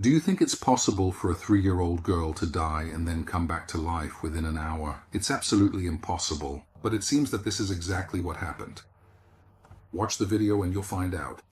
Do you think it's possible for a 3-year-old girl to die and then come back to life within an hour? It's absolutely impossible, but it seems that this is exactly what happened. Watch the video and you'll find out.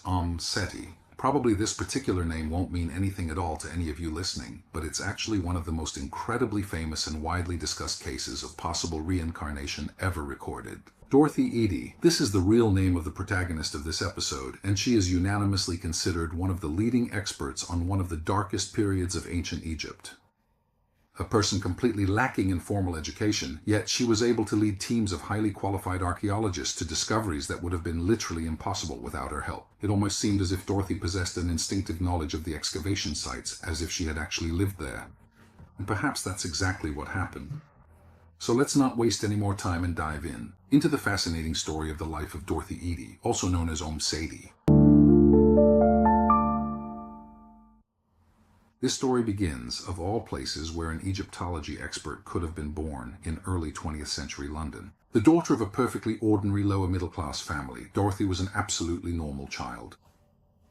Om Seti. Probably this particular name won't mean anything at all to any of you listening, but it's actually one of the most incredibly famous and widely discussed cases of possible reincarnation ever recorded. Dorothy Eady. This is the real name of the protagonist of this episode, and she is unanimously considered one of the leading experts on one of the darkest periods of ancient Egypt. A person completely lacking in formal education, yet she was able to lead teams of highly qualified archaeologists to discoveries that would have been literally impossible without her help. It almost seemed as if Dorothy possessed an instinctive knowledge of the excavation sites, as if she had actually lived there. And perhaps that's exactly what happened. So let's not waste any more time and dive into the fascinating story of the life of Dorothy Eady, also known as Om Seti. This story begins, of all places, where an Egyptology expert could have been born, in early 20th century London. The daughter of a perfectly ordinary lower middle class family, Dorothy was an absolutely normal child.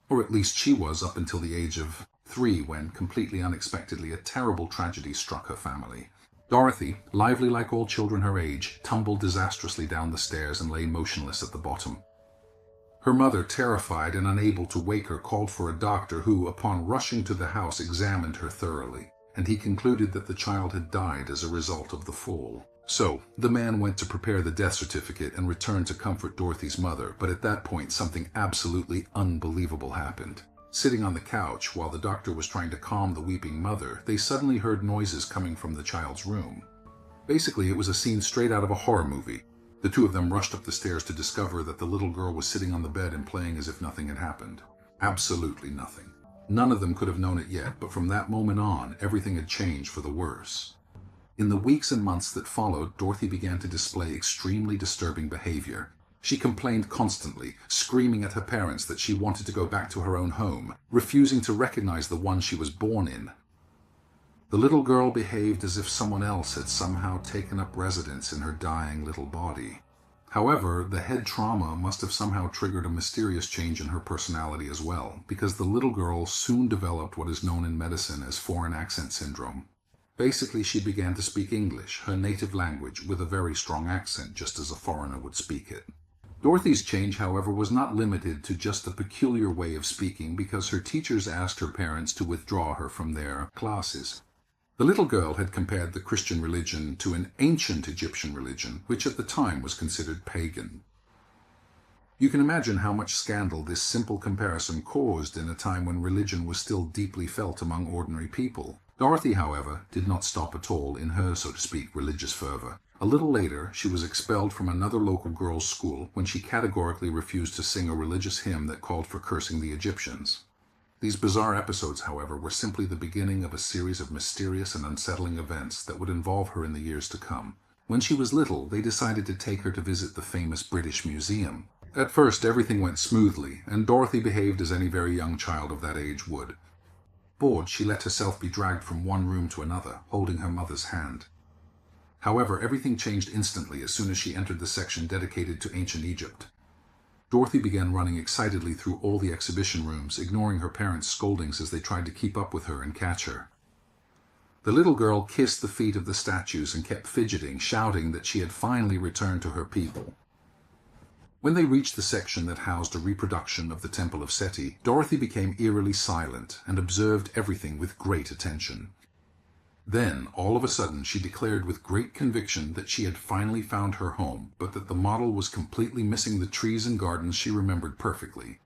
Or at least she was up until the age of 3 when, completely unexpectedly, a terrible tragedy struck her family. Dorothy, lively like all children her age, tumbled disastrously down the stairs and lay motionless at the bottom. Her mother, terrified and unable to wake her, called for a doctor who, upon rushing to the house, examined her thoroughly, and he concluded that the child had died as a result of the fall. So, the man went to prepare the death certificate and returned to comfort Dorothy's mother, but at that point something absolutely unbelievable happened. Sitting on the couch, while the doctor was trying to calm the weeping mother, they suddenly heard noises coming from the child's room. Basically, it was a scene straight out of a horror movie. The two of them rushed up the stairs to discover that the little girl was sitting on the bed and playing as if nothing had happened. Absolutely nothing. None of them could have known it yet, but from that moment on, everything had changed for the worse. In the weeks and months that followed, Dorothy began to display extremely disturbing behavior. She complained constantly, screaming at her parents that she wanted to go back to her own home, refusing to recognize the one she was born in. The little girl behaved as if someone else had somehow taken up residence in her dying little body. However, the head trauma must have somehow triggered a mysterious change in her personality as well, because the little girl soon developed what is known in medicine as foreign accent syndrome. Basically, she began to speak English, her native language, with a very strong accent, just as a foreigner would speak it. Dorothy's change, however, was not limited to just a peculiar way of speaking, because her teachers asked her parents to withdraw her from their classes. The little girl had compared the Christian religion to an ancient Egyptian religion, which at the time was considered pagan. You can imagine how much scandal this simple comparison caused in a time when religion was still deeply felt among ordinary people. Dorothy, however, did not stop at all in her, so to speak, religious fervor. A little later, she was expelled from another local girls' school when she categorically refused to sing a religious hymn that called for cursing the Egyptians. These bizarre episodes, however, were simply the beginning of a series of mysterious and unsettling events that would involve her in the years to come. When she was little, they decided to take her to visit the famous British Museum. At first, everything went smoothly, and Dorothy behaved as any very young child of that age would. Bored, she let herself be dragged from one room to another, holding her mother's hand. However, everything changed instantly as soon as she entered the section dedicated to ancient Egypt. Dorothy began running excitedly through all the exhibition rooms, ignoring her parents' scoldings as they tried to keep up with her and catch her. The little girl kissed the feet of the statues and kept fidgeting, shouting that she had finally returned to her people. When they reached the section that housed a reproduction of the Temple of Seti, Dorothy became eerily silent and observed everything with great attention. Then, all of a sudden, she declared with great conviction that she had finally found her home, but that the model was completely missing the trees and gardens she remembered perfectly.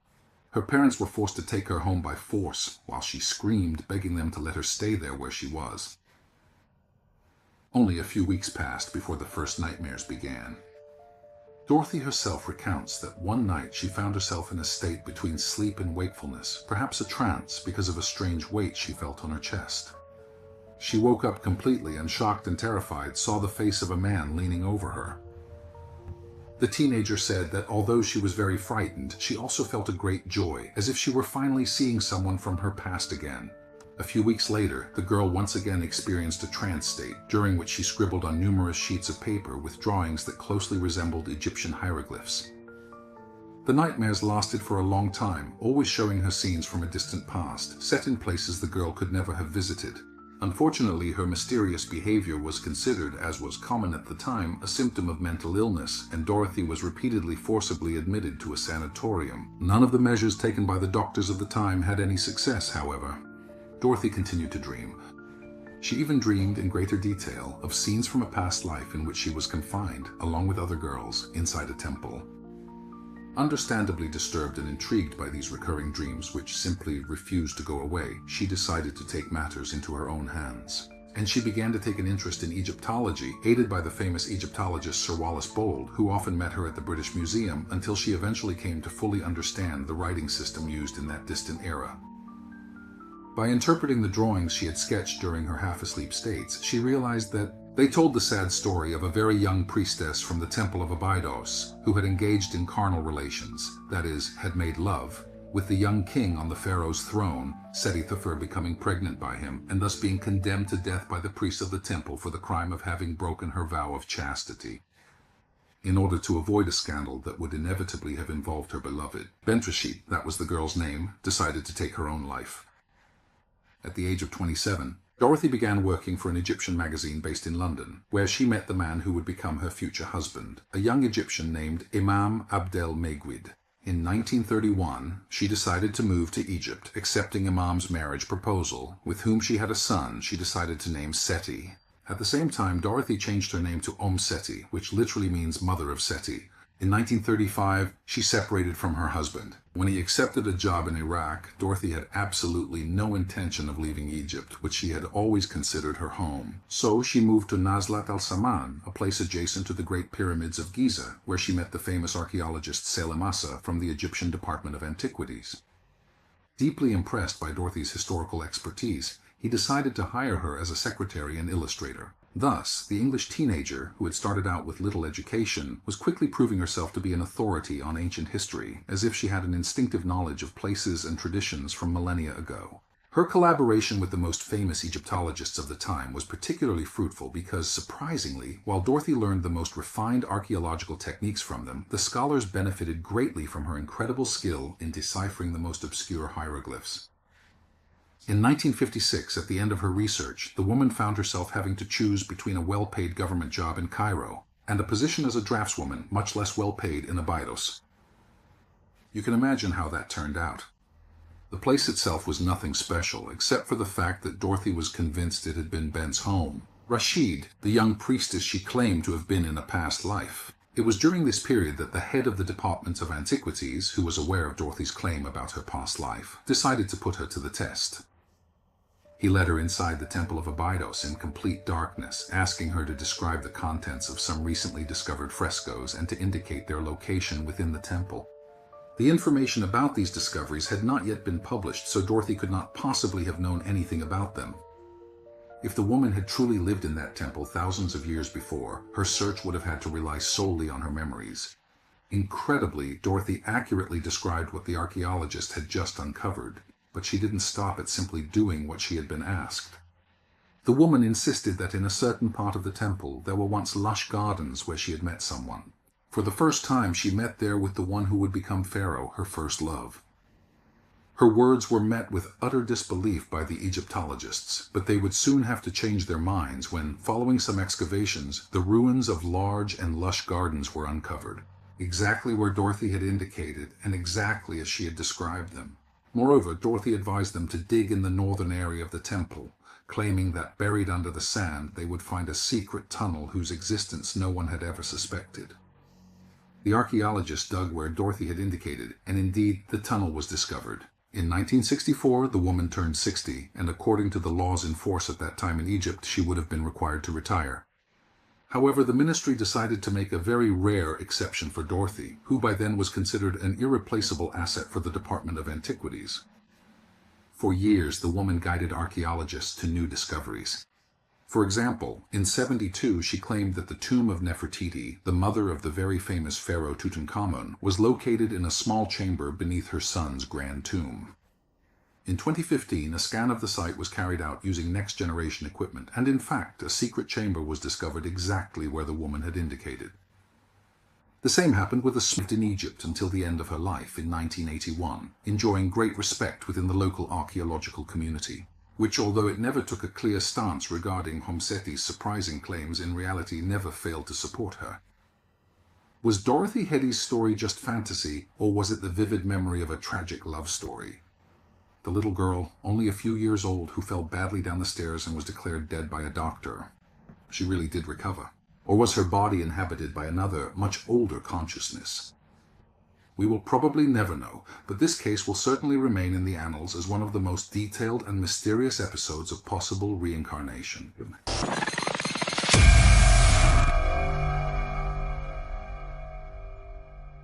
Her parents were forced to take her home by force, while she screamed, begging them to let her stay there where she was. Only a few weeks passed before the first nightmares began. Dorothy herself recounts that one night she found herself in a state between sleep and wakefulness, perhaps a trance because of a strange weight she felt on her chest. She woke up completely and, shocked and terrified, saw the face of a man leaning over her. The teenager said that although she was very frightened, she also felt a great joy, as if she were finally seeing someone from her past again. A few weeks later, the girl once again experienced a trance state, during which she scribbled on numerous sheets of paper with drawings that closely resembled Egyptian hieroglyphs. The nightmares lasted for a long time, always showing her scenes from a distant past, set in places the girl could never have visited. Unfortunately, her mysterious behavior was considered, as was common at the time, a symptom of mental illness, and Dorothy was repeatedly forcibly admitted to a sanatorium. None of the measures taken by the doctors of the time had any success, however. Dorothy continued to dream. She even dreamed in greater detail of scenes from a past life in which she was confined, along with other girls, inside a temple. Understandably disturbed and intrigued by these recurring dreams which simply refused to go away, she decided to take matters into her own hands. And she began to take an interest in Egyptology, aided by the famous Egyptologist Sir Wallace Bold, who often met her at the British Museum, until she eventually came to fully understand the writing system used in that distant era. By interpreting the drawings she had sketched during her half-asleep states, she realized that they told the sad story of a very young priestess from the Temple of Abydos who had engaged in carnal relations, that is, had made love, with the young king on the pharaoh's throne, Seti I becoming pregnant by him and thus being condemned to death by the priests of the temple for the crime of having broken her vow of chastity. In order to avoid a scandal that would inevitably have involved her beloved, Bentrashit, that was the girl's name, decided to take her own life. At the age of 27, Dorothy began working for an Egyptian magazine based in London, where she met the man who would become her future husband, a young Egyptian named Imam Abdel Meguid. In 1931, she decided to move to Egypt, accepting Imam's marriage proposal, with whom she had a son she decided to name Seti. At the same time, Dorothy changed her name to Om Seti, which literally means Mother of Seti. In 1935, she separated from her husband. When he accepted a job in Iraq, Dorothy had absolutely no intention of leaving Egypt, which she had always considered her home. So she moved to Nazlat al-Saman, a place adjacent to the Great Pyramids of Giza, where she met the famous archaeologist Selim Assa from the Egyptian Department of Antiquities. Deeply impressed by Dorothy's historical expertise, he decided to hire her as a secretary and illustrator. Thus, the English teenager, who had started out with little education, was quickly proving herself to be an authority on ancient history, as if she had an instinctive knowledge of places and traditions from millennia ago. Her collaboration with the most famous Egyptologists of the time was particularly fruitful because, surprisingly, while Dorothy learned the most refined archaeological techniques from them, the scholars benefited greatly from her incredible skill in deciphering the most obscure hieroglyphs. In 1956, at the end of her research, the woman found herself having to choose between a well-paid government job in Cairo and a position as a draftswoman, much less well-paid, in Abydos. You can imagine how that turned out. The place itself was nothing special, except for the fact that Dorothy was convinced it had been Ben's home. Rashid, the young priestess she claimed to have been in a past life. It was during this period that the head of the Department of Antiquities, who was aware of Dorothy's claim about her past life, decided to put her to the test. He led her inside the Temple of Abydos in complete darkness, asking her to describe the contents of some recently discovered frescoes and to indicate their location within the temple. The information about these discoveries had not yet been published, so Dorothy could not possibly have known anything about them. If the woman had truly lived in that temple thousands of years before, her search would have had to rely solely on her memories. Incredibly, Dorothy accurately described what the archaeologist had just uncovered, but she didn't stop at simply doing what she had been asked. The woman insisted that in a certain part of the temple there were once lush gardens where she had met someone. For the first time she met there with the one who would become Pharaoh, her first love. Her words were met with utter disbelief by the Egyptologists, but they would soon have to change their minds when, following some excavations, the ruins of large and lush gardens were uncovered, exactly where Dorothy had indicated and exactly as she had described them. Moreover, Dorothy advised them to dig in the northern area of the temple, claiming that buried under the sand they would find a secret tunnel whose existence no one had ever suspected. The archaeologists dug where Dorothy had indicated, and indeed the tunnel was discovered. In 1964, the woman turned 60, and according to the laws in force at that time in Egypt, she would have been required to retire. However, the ministry decided to make a very rare exception for Dorothy, who by then was considered an irreplaceable asset for the Department of Antiquities. For years, the woman guided archaeologists to new discoveries. For example, in 72, she claimed that the tomb of Nefertiti, the mother of the very famous pharaoh Tutankhamun, was located in a small chamber beneath her son's grand tomb. In 2015, a scan of the site was carried out using next-generation equipment, and in fact, a secret chamber was discovered exactly where the woman had indicated. The same happened with a Smith in Egypt until the end of her life in 1981, enjoying great respect within the local archaeological community, which, although it never took a clear stance regarding Om Seti's surprising claims, in reality never failed to support her. Was Dorothy Eady's story just fantasy, or was it the vivid memory of a tragic love story? The little girl, only a few years old, who fell badly down the stairs and was declared dead by a doctor. She really did recover. Or was her body inhabited by another, much older consciousness? We will probably never know, but this case will certainly remain in the annals as one of the most detailed and mysterious episodes of possible reincarnation.